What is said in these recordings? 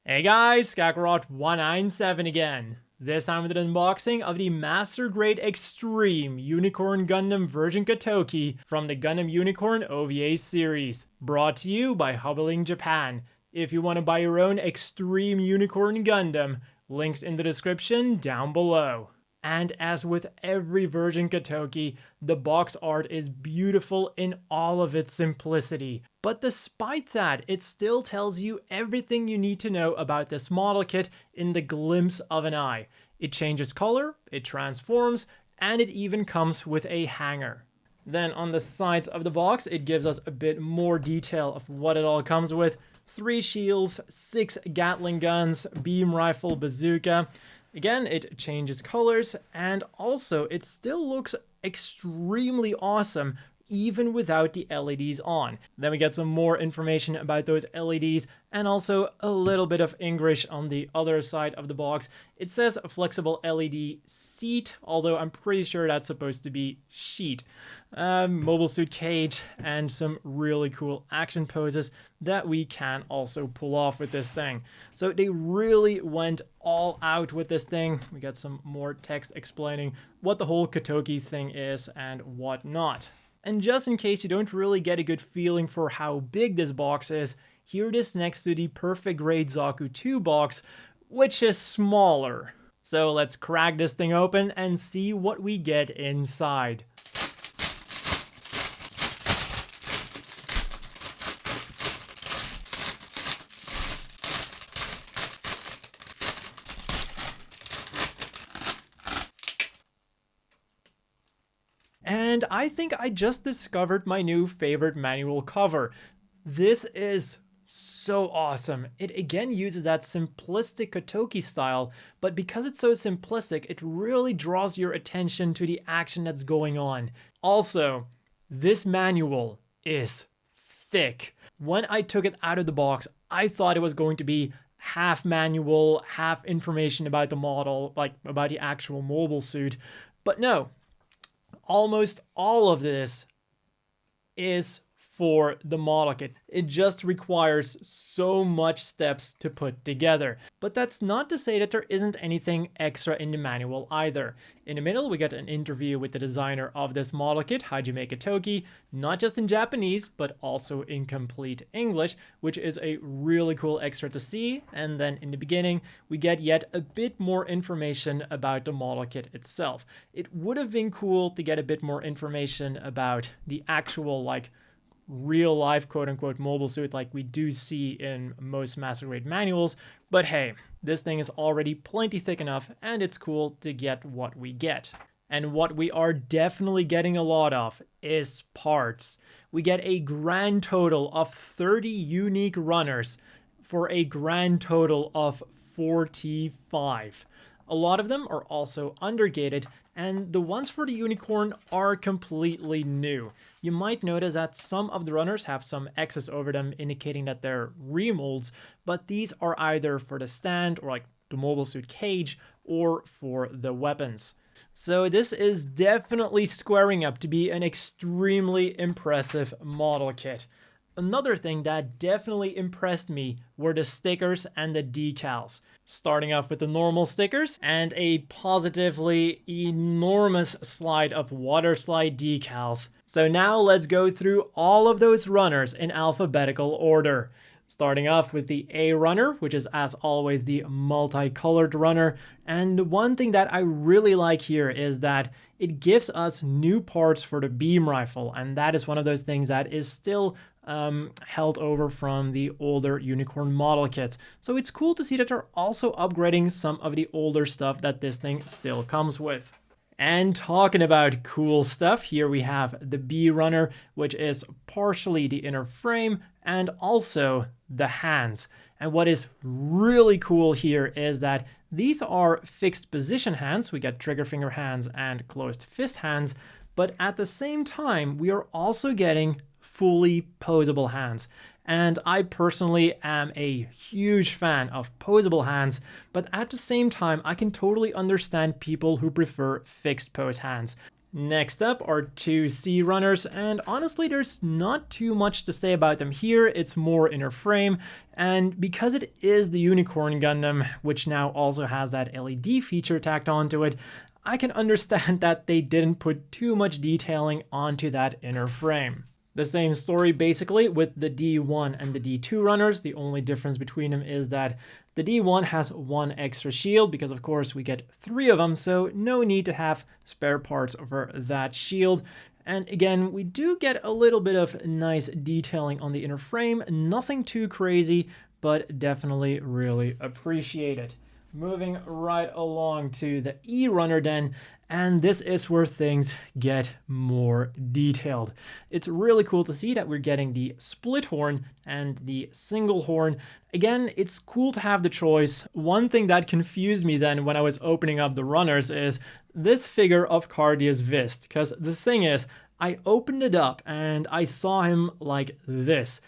Hey guys, Kakarot197 again. This time with an unboxing of the Master Grade Extreme Unicorn Gundam Ver.Ka Toki from the Gundam Unicorn OVA series. Brought to you by Hubbaling Japan. If you want to buy your own Extreme Unicorn Gundam, links in the description down below. And as with every Ver.Ka Toki, the box art is beautiful in all of its simplicity. But despite that, it still tells you everything you need to know about this model kit in the glimpse of an eye. It changes color, it transforms, and it even comes with a hanger. Then on the sides of the box, it gives us a bit more detail of what it all comes with. 3 shields, 6 Gatling guns, beam rifle, bazooka. Again, it changes colors, and also it still looks extremely awesome even without the LEDs on. Then we get some more information about those LEDs and also a little bit of English on the other side of the box. It says flexible LED seat, although I'm pretty sure that's supposed to be sheet. Mobile suit cage and some really cool action poses that we can also pull off with this thing. So they really went all out with this thing. We got some more text explaining what the whole Katoki thing is and whatnot. And just in case you don't really get a good feeling for how big this box is, here it is next to the Perfect Grade Zaku 2 box, which is smaller. So let's crack this thing open and see what we get inside. And I think I just discovered my new favorite manual cover. This is so awesome. It again uses that simplistic Katoki style, but because it's so simplistic, it really draws your attention to the action that's going on. Also, this manual is thick. When I took it out of the box, I thought it was going to be half manual, half information about the model, like about the actual mobile suit, but no. Almost all of this is for the model kit. It just requires so much steps to put together. But that's not to say that there isn't anything extra in the manual either. In the middle, we get an interview with the designer of this model kit, Hajime Toki, not just in Japanese, but also in complete English, which is a really cool extra to see. And then in the beginning, we get yet a bit more information about the model kit itself. It would have been cool to get a bit more information about the actual, like, real life quote-unquote mobile suit like we do see in most Master Grade manuals, but hey, this thing is already plenty thick enough and it's cool to get what we get. And what we are definitely getting a lot of is parts. We get a grand total of 30 unique runners for a grand total of 45. A lot of them are also undergated, and the ones for the unicorn are completely new. You might notice that some of the runners have some X's over them indicating that they're remolds, but these are either for the stand or like the mobile suit cage or for the weapons. So this is definitely squaring up to be an extremely impressive model kit. Another thing that definitely impressed me were the stickers and the decals. Starting off with the normal stickers and a positively enormous slide of water slide decals. So now let's go through all of those runners in alphabetical order. Starting off with the A runner, which is as always the multicolored runner. And one thing that I really like here is that it gives us new parts for the beam rifle. And that is one of those things that is still held over from the older Unicorn model kits. So it's cool to see that they're also upgrading some of the older stuff that this thing still comes with. And talking about cool stuff, here we have the B runner, which is partially the inner frame and also the hands. And what is really cool here is that these are fixed position hands. We get trigger finger hands and closed fist hands, but at the same time, we are also getting fully posable hands. And I personally am a huge fan of posable hands, but at the same time, I can totally understand people who prefer fixed pose hands. Next up are two C runners, and honestly there's not too much to say about them here. It's more inner frame, and because it is the Unicorn Gundam, which now also has that LED feature tacked onto it, I can understand that they didn't put too much detailing onto that inner frame. The same story basically with the D1 and the D2 runners. The only difference between them is that the D1 has one extra shield because of course we get 3 of them, so no need to have spare parts for that shield. And again, we do get a little bit of nice detailing on the inner frame, nothing too crazy, but definitely really appreciate it. Moving right along to the E runner then, and this is where things get more detailed. It's really cool to see that we're getting the split horn and the single horn. Again, it's cool to have the choice. One thing that confused me then when I was opening up the runners is this figure of Cardia's Vist, because the thing is, I opened it up and I saw him like this.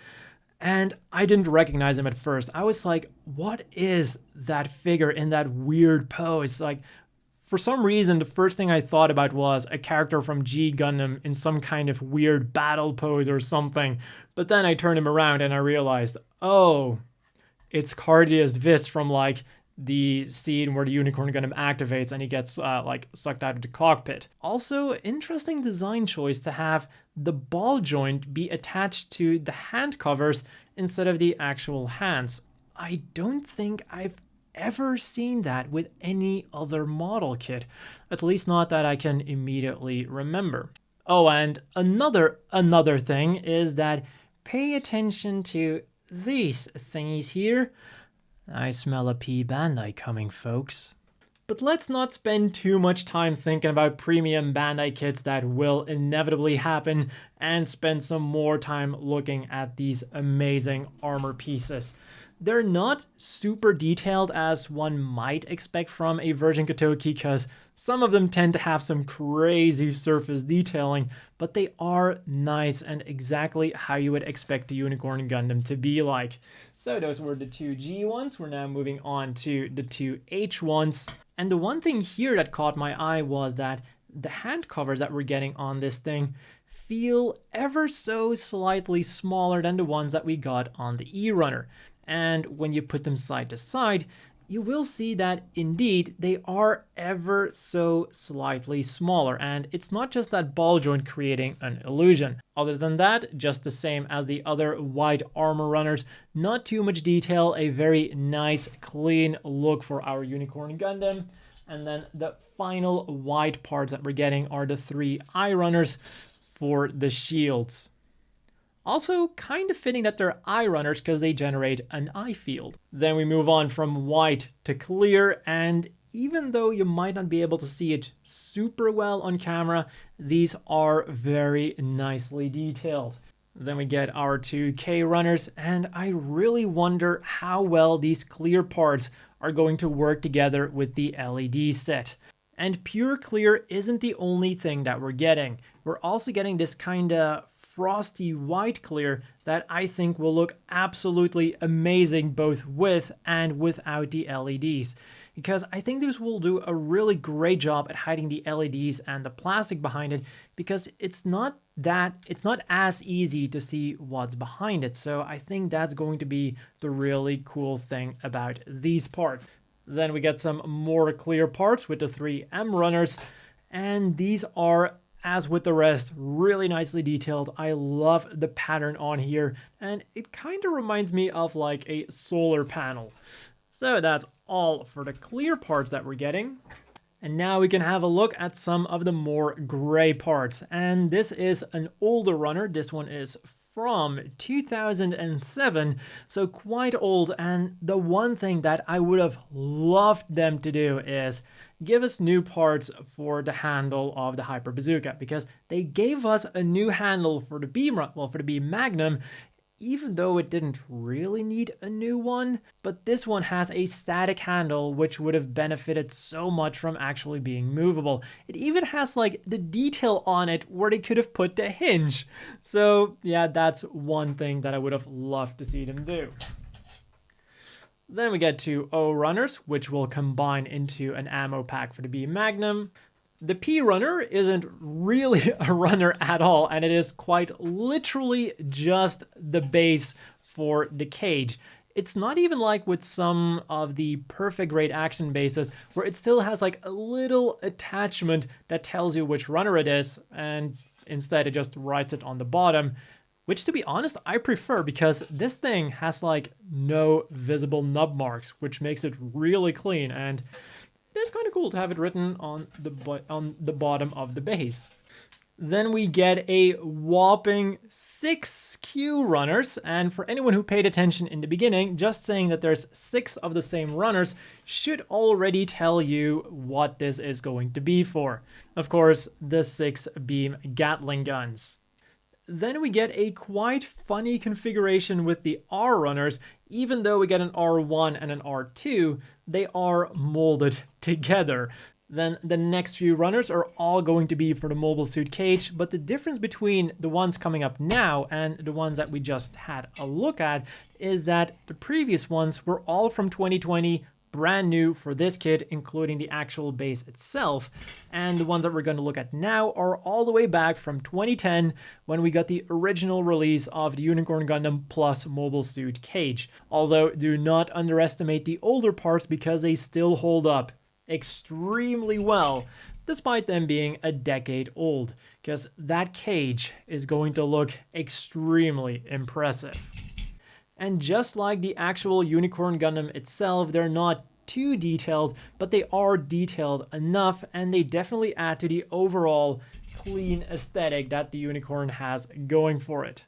And I didn't recognize him at first. I was like, what is that figure in that weird pose? Like, for some reason, the first thing I thought about was a character from G Gundam in some kind of weird battle pose or something. But then I turned him around and I realized, oh, it's Cardia's Vist from like the scene where the Unicorn Gundam activates and he gets like sucked out of the cockpit. Also, interesting design choice to have the ball joint be attached to the hand covers instead of the actual hands. I don't think I've ever seen that with any other model kit, at least not that I can immediately remember. Oh, and another thing is that pay attention to these thingies here. I smell a P Bandai coming, folks. But let's not spend too much time thinking about premium Bandai kits that will inevitably happen and spend some more time looking at these amazing armor pieces. They're not super detailed as one might expect from a Virgin Kotoki because some of them tend to have some crazy surface detailing, but they are nice and exactly how you would expect the Unicorn Gundam to be like. So those were the two G ones. We're now moving on to the two H ones. And the one thing here that caught my eye was that the hand covers that we're getting on this thing feel ever so slightly smaller than the ones that we got on the E runner. And when you put them side to side, you will see that indeed they are ever so slightly smaller. And it's not just that ball joint creating an illusion. Other than that, just the same as the other white armor runners, not too much detail, a very nice clean look for our Unicorn Gundam. And then the final white parts that we're getting are the 3 eye runners for the shields. Also, kind of fitting that they're eye runners because they generate an eye field. Then we move on from white to clear, and even though you might not be able to see it super well on camera, these are very nicely detailed. Then we get our 2 K runners, and I really wonder how well these clear parts are going to work together with the LED set. And pure clear isn't the only thing that we're getting. We're also getting this kind of frosty white clear that I think will look absolutely amazing both with and without the LEDs, because I think this will do a really great job at hiding the LEDs and the plastic behind it, because it's not as easy to see what's behind it. So I think that's going to be the really cool thing about these parts. Then we get some more clear parts with the 3 M runners, and these are, as with the rest, really nicely detailed. I love the pattern on here, and it kind of reminds me of like a solar panel. So that's all for the clear parts that we're getting. And now we can have a look at some of the more gray parts. And this is an older runner. This one is from 2007, so quite old. And the one thing that I would have loved them to do is give us new parts for the handle of the Hyper Bazooka, because they gave us a new handle for the Beam Magnum, even though it didn't really need a new one. But this one has a static handle, which would have benefited so much from actually being movable. It even has like the detail on it where they could have put the hinge. So yeah, that's one thing that I would have loved to see them do. Then we get to O runners, which will combine into an ammo pack for the B Magnum. The P runner isn't really a runner at all, and it is quite literally just the base for the cage. It's not even like with some of the perfect grade action bases where it still has like a little attachment that tells you which runner it is, and instead it just writes it on the bottom, which to be honest I prefer because this thing has like no visible nub marks, which makes it really clean, and it is kind of cool to have it written on the bottom of the base. Then we get a whopping 6 Q runners, and for anyone who paid attention in the beginning, just saying that there's 6 of the same runners should already tell you what this is going to be for. Of course, the 6 beam Gatling guns. Then we get a quite funny configuration with the R runners. Even though we get an R1 and an R2, they are molded together. Then the next few runners are all going to be for the mobile suit cage, but the difference between the ones coming up now and the ones that we just had a look at is that the previous ones were all from 2020, brand new for this kit, including the actual base itself, and the ones that we're going to look at now are all the way back from 2010 when we got the original release of the Unicorn Gundam Plus mobile suit cage. Although do not underestimate the older parts because they still hold up extremely well despite them being a decade old, because that cage is going to look extremely impressive. And just like the actual Unicorn Gundam itself, they're not too detailed, but they are detailed enough, and they definitely add to the overall clean aesthetic that the Unicorn has going for it.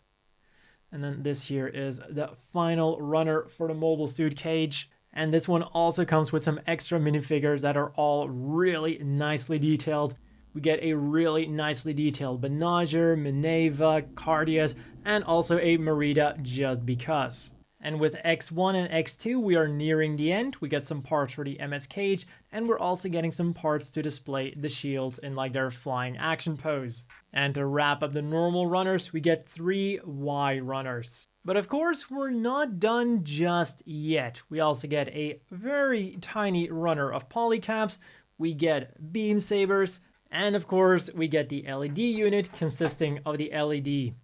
And then this here is the final runner for the mobile suit cage. And this one also comes with some extra minifigures that are all really nicely detailed. We get a really nicely detailed Benager, Minerva, Cardias, and also a Merida just because. And with X1 and X2, we are nearing the end. We get some parts for the MS cage, and we're also getting some parts to display the shields in like their flying action pose. And to wrap up the normal runners, we get 3 Y runners. But of course, we're not done just yet. We also get a very tiny runner of polycaps, we get beam sabers, and of course, we get the LED unit consisting of the LED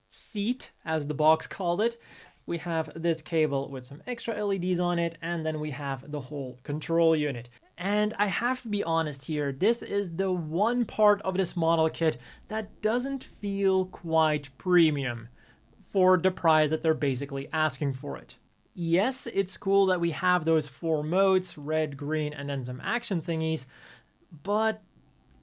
seat, as the box called it. We have this cable with some extra LEDs on it, and then we have the whole control unit. And I have to be honest here, this is the one part of this model kit that doesn't feel quite premium for the price that they're basically asking for it. Yes, it's cool that we have those 4 modes, red, green, and then some action thingies, but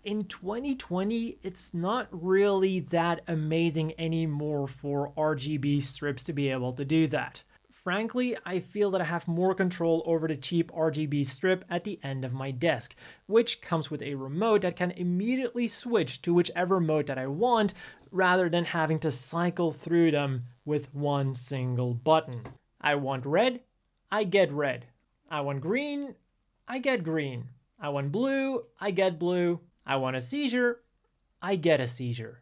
in 2020, it's not really that amazing anymore for RGB strips to be able to do that. Frankly, I feel that I have more control over the cheap RGB strip at the end of my desk, which comes with a remote that can immediately switch to whichever mode that I want, rather than having to cycle through them with one single button. I want red, I get red. I want green, I get green. I want blue, I get blue. I want a seizure, I get a seizure.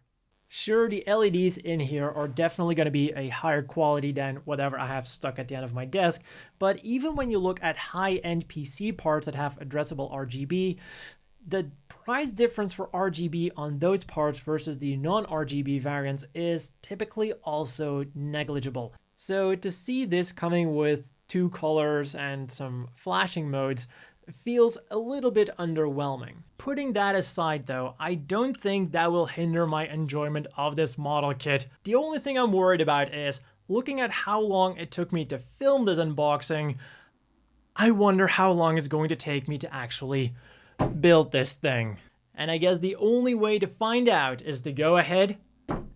Sure, the LEDs in here are definitely going to be a higher quality than whatever I have stuck at the end of my desk, but even when you look at high-end PC parts that have addressable RGB, the price difference for RGB on those parts versus the non-RGB variants is typically also negligible. So to see this coming with 2 colors and some flashing modes feels a little bit underwhelming. Putting that aside though, I don't think that will hinder my enjoyment of this model kit. The only thing I'm worried about is, looking at how long it took me to film this unboxing, I wonder how long it's going to take me to actually build this thing. And I guess the only way to find out is to go ahead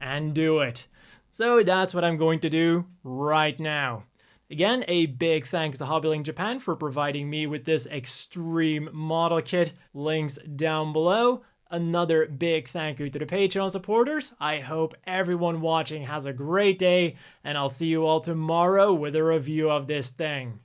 and do it. So that's what I'm going to do right now. Again, a big thanks to Hobbylink Japan for providing me with this extreme model kit. Links down below. Another big thank you to the Patreon supporters. I hope everyone watching has a great day, and I'll see you all tomorrow with a review of this thing.